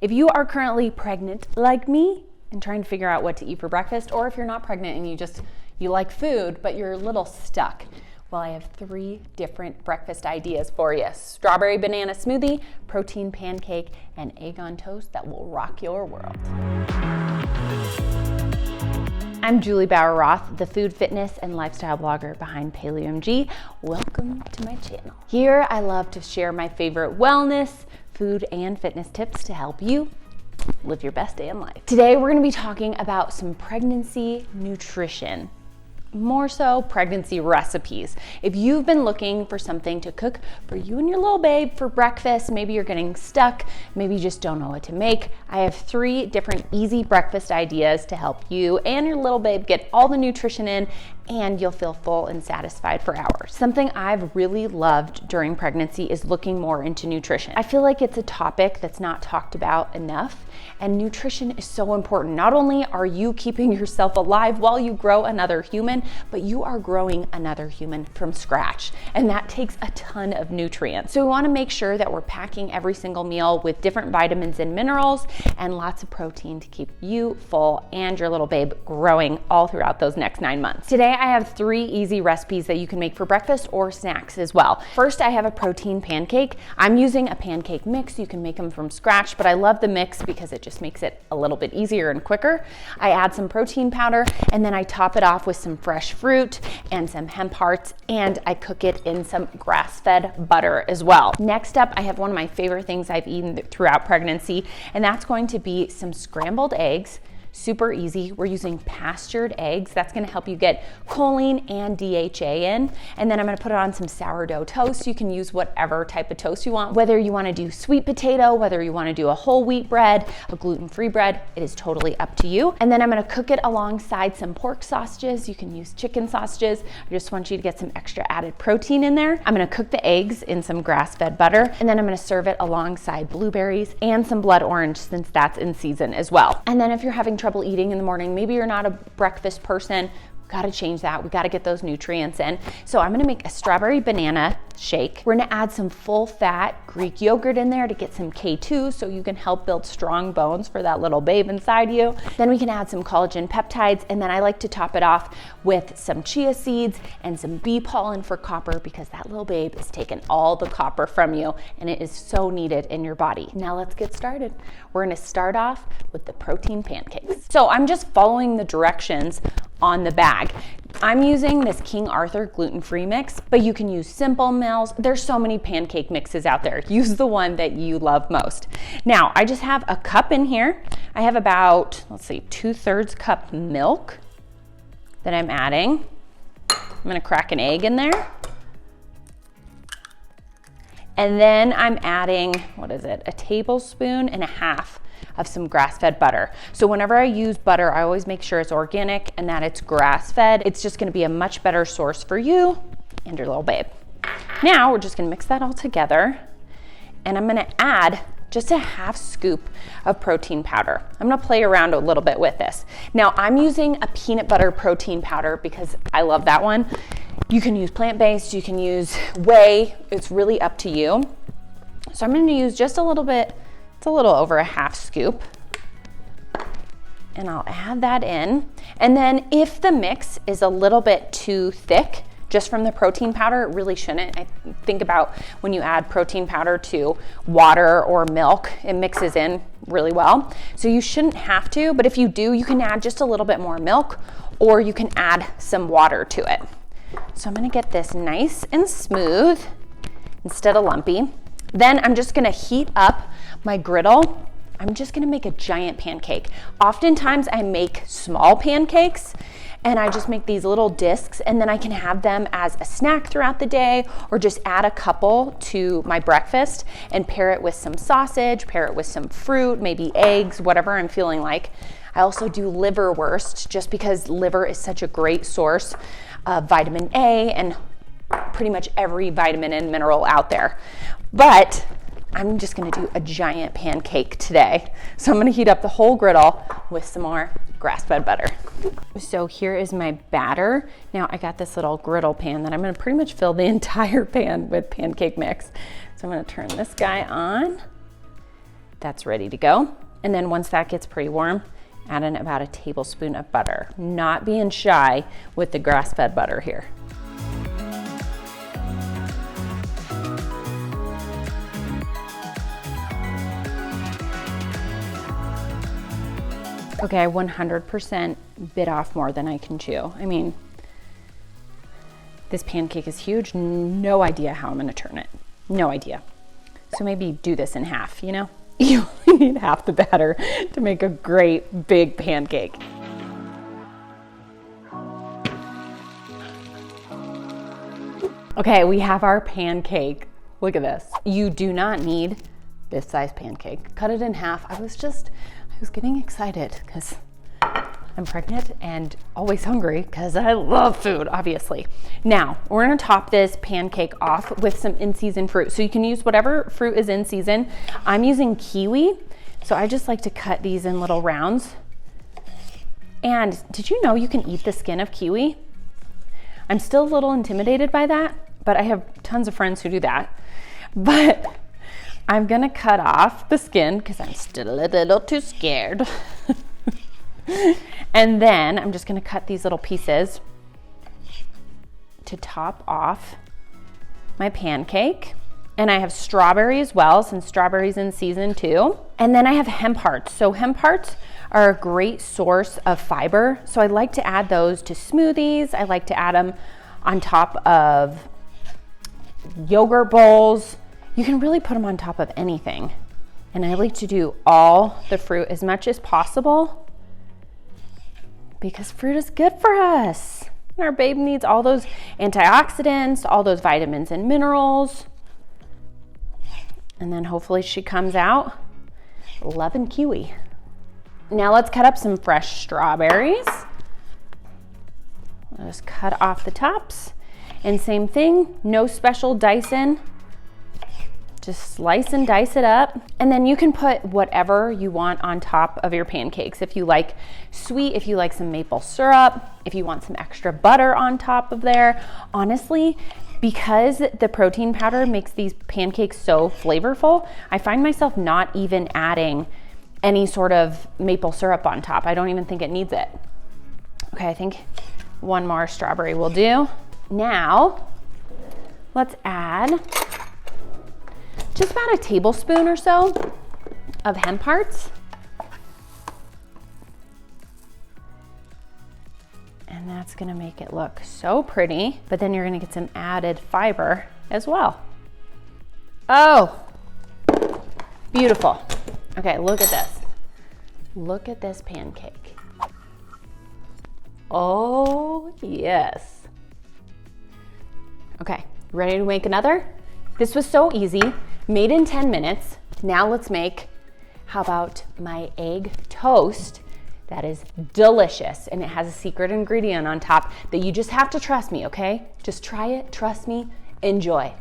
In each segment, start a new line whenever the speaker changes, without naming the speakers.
If you are currently pregnant like me and trying to figure out what to eat for breakfast, or if you're not pregnant and you like food, but you're a little stuck, well, I have 3 different breakfast ideas for you. Strawberry banana smoothie, protein pancake, and egg on toast that will rock your world. I'm Juli Bauer Roth, the food, fitness, and lifestyle blogger behind PaleoMG. Welcome to my channel. Here, I love to share my favorite wellness, food, and fitness tips to help you live your best day in life. Today, we're gonna be talking about some pregnancy nutrition. More so pregnancy recipes. If you've been looking for something to cook for you and your little babe for breakfast, maybe you're getting stuck, maybe you just don't know what to make, I have 3 different easy breakfast ideas to help you and your little babe get all the nutrition in, and you'll feel full and satisfied for hours. Something I've really loved during pregnancy is looking more into nutrition. I feel like it's a topic that's not talked about enough, and nutrition is so important. Not only are you keeping yourself alive while you grow another human, but you are growing another human from scratch, and that takes a ton of nutrients. So we wanna make sure that we're packing every single meal with different vitamins and minerals and lots of protein to keep you full and your little babe growing all throughout those next 9 months. Today, I have 3 easy recipes that you can make for breakfast or snacks as well. First, I have a protein pancake. I'm using a pancake mix. You can make them from scratch, but I love the mix because it just makes it a little bit easier and quicker. I add some protein powder, and then I top it off with some fresh fruit and some hemp hearts, and I cook it in some grass-fed butter as well. Next up, I have one of my favorite things I've eaten throughout pregnancy, and that's going to be some scrambled eggs. Super easy. We're using pastured eggs. That's gonna help you get choline and DHA in. And then I'm gonna put it on some sourdough toast. You can use whatever type of toast you want, whether you wanna do sweet potato, whether you wanna do a whole wheat bread, a gluten-free bread, it is totally up to you. And then I'm gonna cook it alongside some pork sausages. You can use chicken sausages. I just want you to get some extra added protein in there. I'm gonna cook the eggs in some grass-fed butter, and then I'm gonna serve it alongside blueberries and some blood orange, since that's in season as well. And then if you're having trouble eating in the morning, maybe you're not a breakfast person, gotta change that. We gotta get those nutrients in. So I'm gonna make a strawberry banana shake. We're gonna add some full fat Greek yogurt in there to get some K2 so you can help build strong bones for that little babe inside you. Then we can add some collagen peptides, and then I like to top it off with some chia seeds and some bee pollen for copper, because that little babe is taking all the copper from you and it is so needed in your body. Now let's get started. We're gonna start off with the protein pancakes. So I'm just following the directions on the bag. I'm using this King Arthur gluten-free mix, but you can use Simple Mills. There's so many pancake mixes out there. Use the one that you love most. Now, I just have a cup in here. I have about, let's see, 2/3 cup milk that I'm adding. I'm gonna crack an egg in there. And then I'm adding, what is it, 1.5 tablespoons of some grass-fed butter. So whenever I use butter, I always make sure it's organic and that it's grass-fed. It's just gonna be a much better source for you and your little babe. Now we're just gonna mix that all together, and I'm gonna add just a 1/2 scoop of protein powder. I'm gonna play around a little bit with this. Now I'm using a peanut butter protein powder because I love that one. You can use plant-based, you can use whey, it's really up to you. So I'm gonna use just a little bit, it's a little over a 1/2 scoop. And I'll add that in. And then if the mix is a little bit too thick, just from the protein powder, it really shouldn't. I think about when you add protein powder to water or milk, it mixes in really well. So you shouldn't have to, but if you do, you can add just a little bit more milk, or you can add some water to it. So I'm gonna get this nice and smooth instead of lumpy. Then I'm just gonna heat up my griddle. I'm just gonna make a giant pancake. Oftentimes I make small pancakes, and I just make these little discs, and then I can have them as a snack throughout the day, or just add a couple to my breakfast and pair it with some sausage, pair it with some fruit, maybe eggs, whatever I'm feeling like. I also do liverwurst, just because liver is such a great source of vitamin A and pretty much every vitamin and mineral out there. But I'm just gonna do a giant pancake today. So I'm gonna heat up the whole griddle with some more grass-fed butter. So here is my batter. Now I got this little griddle pan that I'm gonna pretty much fill the entire pan with pancake mix. So I'm gonna turn this guy on. that's ready to go. And then once that gets pretty warm, add in about a tablespoon of butter. Not being shy with the grass-fed butter here. Okay, I 100% bit off more than I can chew. I mean, this pancake is huge. No idea how I'm gonna turn it. No idea. So maybe do this in half, you know? You only need half the batter to make a great big pancake. Okay, we have our pancake. Look at this. You do not need this size pancake. Cut it in half. I was getting excited because I'm pregnant and always hungry because I love food, obviously. Now, we're gonna top this pancake off with some in-season fruit. So you can use whatever fruit is in season. I'm using kiwi, so I just like to cut these in little rounds. And did you know you can eat the skin of kiwi? I'm still a little intimidated by that, but I have tons of friends who do that. But I'm gonna cut off the skin because I'm still a little too scared. And then I'm just gonna cut these little pieces to top off my pancake. And I have strawberry as well, since strawberry's in season too. And then I have hemp hearts. So hemp hearts are a great source of fiber. So I like to add those to smoothies. I like to add them on top of yogurt bowls. You can really put them on top of anything. And I like to do all the fruit as much as possible because fruit is good for us. Our babe needs all those antioxidants, all those vitamins and minerals. And then hopefully she comes out loving kiwi. Now let's cut up some fresh strawberries. I'll just cut off the tops. And same thing, no special dicing. Just slice and dice it up. And then you can put whatever you want on top of your pancakes. If you like sweet, if you like some maple syrup, if you want some extra butter on top of there. Honestly, because the protein powder makes these pancakes so flavorful, I find myself not even adding any sort of maple syrup on top. I don't even think it needs it. Okay, I think one more strawberry will do. Now, let's add just about a tablespoon or so of hemp hearts. And that's gonna make it look so pretty, but then you're gonna get some added fiber as well. Oh, beautiful. Okay, look at this. Look at this pancake. Oh, yes. Okay, ready to make another? This was so easy, made in 10 minutes. Now let's make, how about my egg toast? That is delicious, and it has a secret ingredient on top that you just have to trust me, okay? Just try it, trust me, enjoy.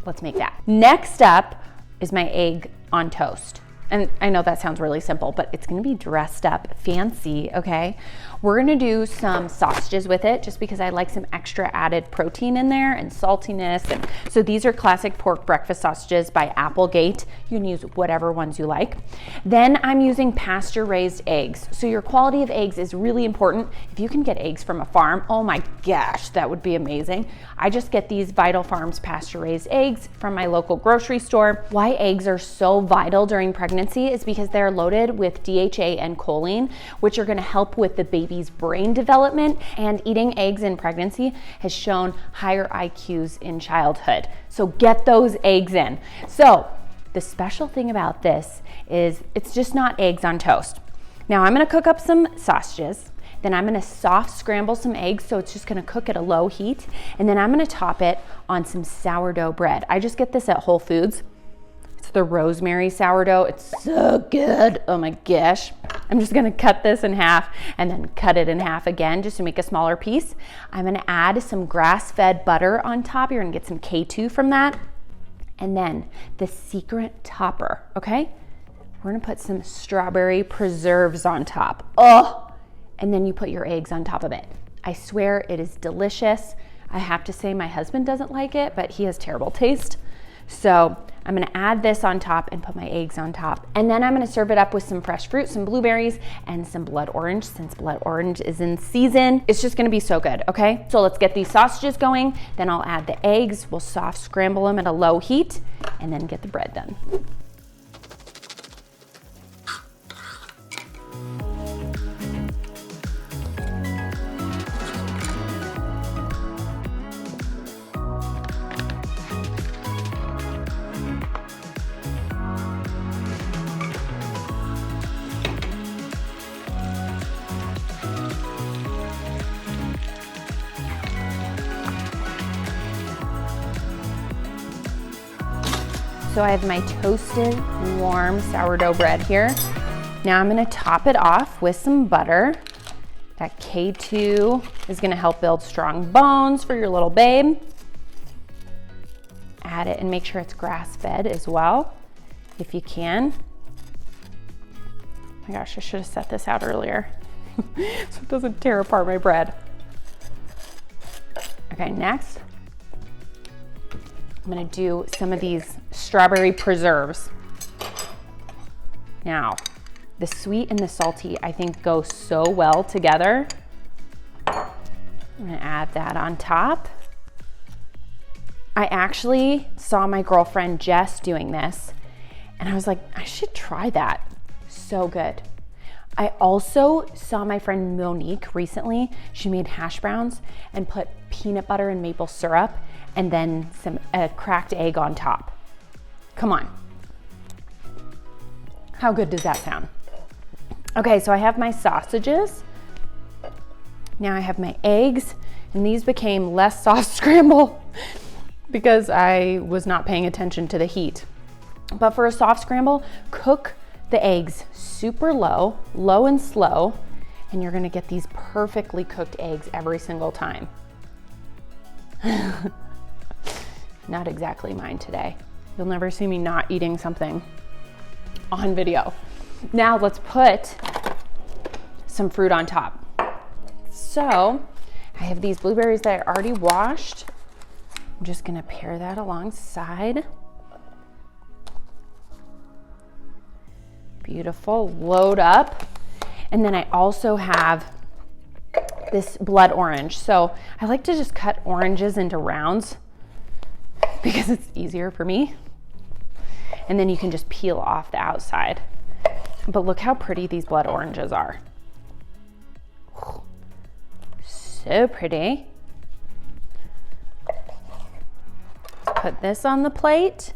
Let's make that. Next up is my egg on toast. And I know that sounds really simple, but it's gonna be dressed up fancy, okay? We're gonna do some sausages with it just because I like some extra added protein in there and saltiness. And so these are classic pork breakfast sausages by Applegate. You can use whatever ones you like. Then I'm using pasture-raised eggs. So your quality of eggs is really important. If you can get eggs from a farm, oh my gosh, that would be amazing. I just get these Vital Farms pasture-raised eggs from my local grocery store. Why eggs are so vital during pregnancy is because they're loaded with DHA and choline, which are gonna help with the baby's brain development, and eating eggs in pregnancy has shown higher IQs in childhood. So get those eggs in. So the special thing about this is it's just not eggs on toast. Now I'm gonna cook up some sausages, then I'm gonna soft scramble some eggs, so it's just gonna cook at a low heat, and then I'm gonna top it on some sourdough bread. I just get this at Whole Foods. It's the rosemary sourdough. It's so good. Oh my gosh. I'm just gonna cut this in half and then cut it in half again just to make a smaller piece. I'm gonna add some grass-fed butter on top. You're gonna get some K2 from that. And then the secret topper, okay? We're gonna put some strawberry preserves on top. Oh, and then you put your eggs on top of it. I swear it is delicious. I have to say my husband doesn't like it, but he has terrible taste. So I'm gonna add this on top and put my eggs on top. And then I'm gonna serve it up with some fresh fruit, some blueberries, and some blood orange, since blood orange is in season. It's just gonna be so good, okay? So let's get these sausages going, then I'll add the eggs, we'll soft scramble them at a low heat, and then get the bread done. So I have my toasted, warm sourdough bread here. Now I'm gonna top it off with some butter. That K2 is gonna help build strong bones for your little babe. Add it and make sure it's grass-fed as well, if you can. Oh my gosh, I should have set this out earlier so it doesn't tear apart my bread. Okay, next, I'm gonna do some of these strawberry preserves. Now, the sweet and the salty, I think, go so well together. I'm gonna add that on top. I actually saw my girlfriend Jess doing this, and I was like, I should try that. So good. I also saw my friend Monique recently. She made hash browns and put peanut butter and maple syrup and then a cracked egg on top. Come on. How good does that sound? Okay, so I have my sausages. Now I have my eggs, and these became less soft scramble because I was not paying attention to the heat. But for a soft scramble, cook the eggs super low, low and slow, and you're gonna get these perfectly cooked eggs every single time. Not exactly mine today. You'll never see me not eating something on video. Now let's put some fruit on top. So I have these blueberries that I already washed. I'm just gonna pair that alongside. Beautiful, load up. And then I also have this blood orange. So I like to just cut oranges into rounds because it's easier for me. And then you can just peel off the outside. But look how pretty these blood oranges are. So pretty. Let's put this on the plate.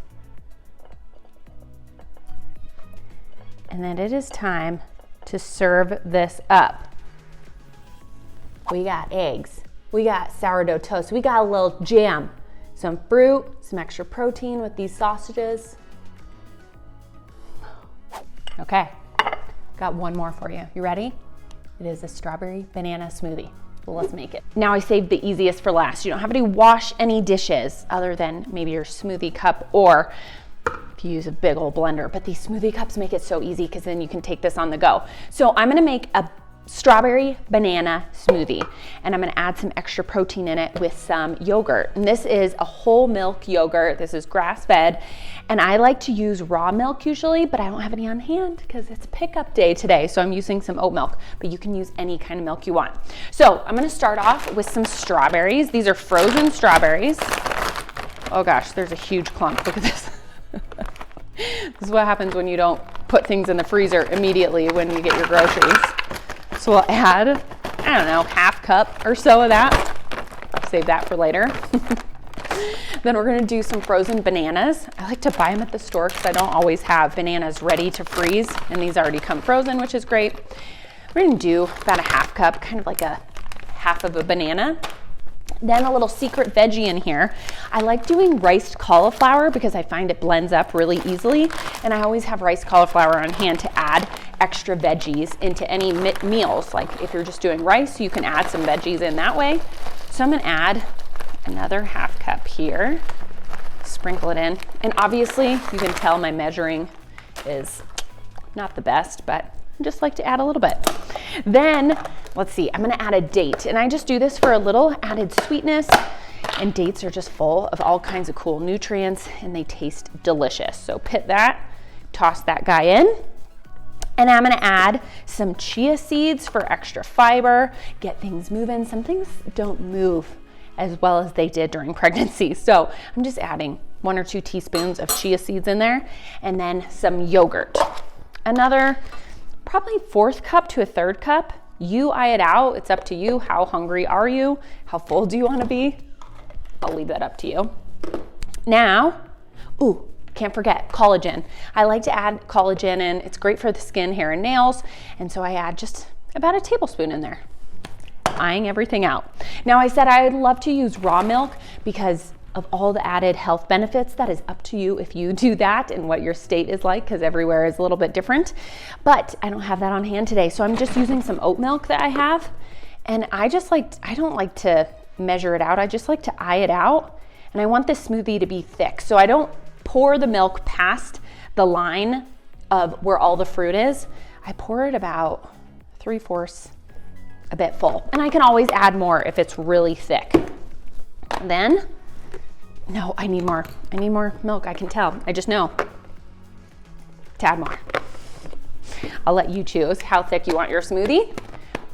And then it is time to serve this up. We got eggs, we got sourdough toast, we got a little jam, some fruit, some extra protein with these sausages. Okay, got one more for you. You ready? It is a strawberry banana smoothie. So let's make it. Now I saved the easiest for last. You don't have to wash any dishes other than maybe your smoothie cup, or if you use a big old blender, but these smoothie cups make it so easy because then you can take this on the go. So I'm gonna make a strawberry banana smoothie, and I'm gonna add some extra protein in it with some yogurt. And this is a whole milk yogurt. This is grass-fed, and I like to use raw milk usually, but I don't have any on hand because it's pickup day today, so I'm using some oat milk, but you can use any kind of milk you want. So I'm gonna start off with some strawberries. These are frozen strawberries. Oh gosh, there's a huge clump. Look at this. This is what happens when you don't put things in the freezer immediately when you get your groceries. So we'll add, I don't know, half cup or so of that. Save that for later. Then we're gonna do some frozen bananas. I like to buy them at the store because I don't always have bananas ready to freeze, and these already come frozen, which is great. We're gonna do about a half cup, kind of like a half of a banana. Then a little secret veggie in here. I like doing riced cauliflower because I find it blends up really easily, and I always have riced cauliflower on hand to add extra veggies into any meals. Like if you're just doing rice, you can add some veggies in that way. So I'm gonna add another half cup here, sprinkle it in. And obviously you can tell my measuring is not the best, but I just like to add a little bit. Then, let's see, I'm gonna add a date, and I just do this for a little added sweetness. And dates are just full of all kinds of cool nutrients and they taste delicious. So pit that, toss that guy in. And I'm gonna add some chia seeds for extra fiber, get things moving. Some things don't move as well as they did during pregnancy. So I'm just adding 1 or 2 teaspoons of chia seeds in there, and then some yogurt. Another probably 1/4 cup to a 1/3 cup. You eye it out, it's up to you. How hungry are you? How full do you wanna be? I'll leave that up to you. Now, can't forget collagen. I like to add collagen in. It's great for the skin, hair, and nails. And so I add just about a tablespoon in there. Eyeing everything out. Now I said I'd love to use raw milk because of all the added health benefits. That is up to you if you do that and what your state is like, because everywhere is a little bit different. But I don't have that on hand today. So I'm just using some oat milk that I have. And I don't like to measure it out. I just like to eye it out. And I want this smoothie to be thick. So I don't pour the milk past the line of where all the fruit is. I pour it about 3/4, a bit full. And I can always add more if it's really thick. Then, no, I need more. I need more milk, I can tell. I just know to add more. I'll let you choose how thick you want your smoothie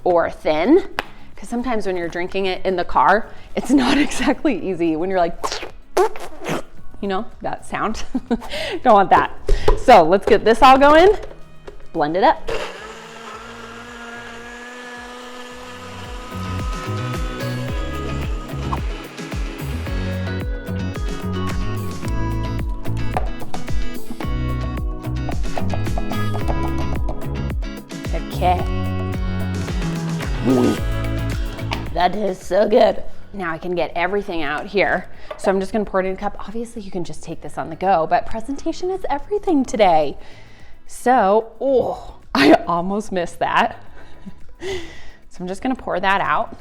or thin. Because sometimes when you're drinking it in the car, it's not exactly easy when you're like, you know, that sound. Don't want that. So let's get this all going. Blend it up. Okay. That is so good. Now I can get everything out here. So I'm just gonna pour it in a cup. Obviously you can just take this on the go, but presentation is everything today. So, I almost missed that. So I'm just gonna pour that out.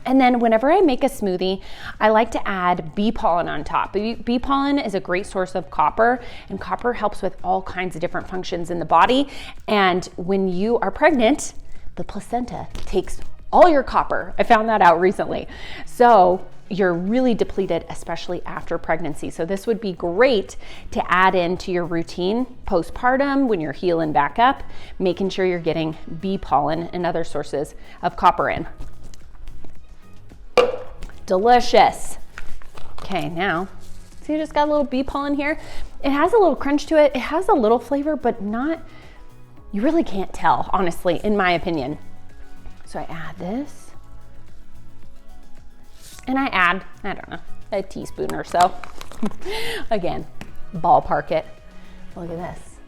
And then whenever I make a smoothie, I like to add bee pollen on top. Bee pollen is a great source of copper, and copper helps with all kinds of different functions in the body. And when you are pregnant, the placenta takes all your copper. I found that out recently. So you're really depleted, especially after pregnancy. So this would be great to add into your routine postpartum when you're healing back up, making sure you're getting bee pollen and other sources of copper in. Delicious. Okay, now, see, you just got a little bee pollen here. It has a little crunch to it. It has a little flavor, but not, you really can't tell, honestly, in my opinion. So I add this, and I add, I don't know, a teaspoon or so. Again, ballpark it. Look at this.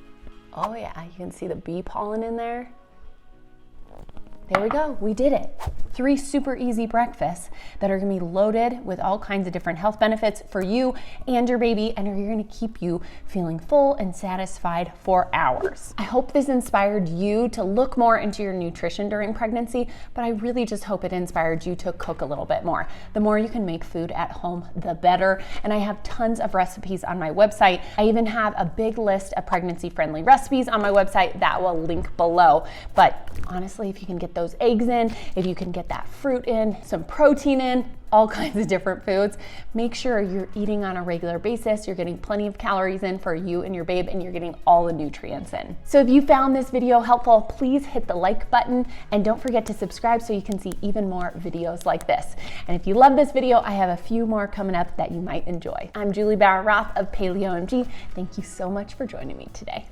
Oh yeah, you can see the bee pollen in there. There we go, we did it. 3 super easy breakfasts that are gonna be loaded with all kinds of different health benefits for you and your baby, and are gonna keep you feeling full and satisfied for hours. I hope this inspired you to look more into your nutrition during pregnancy, but I really just hope it inspired you to cook a little bit more. The more you can make food at home, the better. And I have tons of recipes on my website. I even have a big list of pregnancy-friendly recipes on my website that will link below. But honestly, if you can get those eggs in, if you can get that fruit in, some protein in, all kinds of different foods, make sure you're eating on a regular basis. You're getting plenty of calories in for you and your babe, and you're getting all the nutrients in. So if you found this video helpful, please hit the like button, and don't forget to subscribe so you can see even more videos like this. And if you love this video, I have a few more coming up that you might enjoy. I'm Juli Bauer Roth of PaleoMG. Thank you so much for joining me today.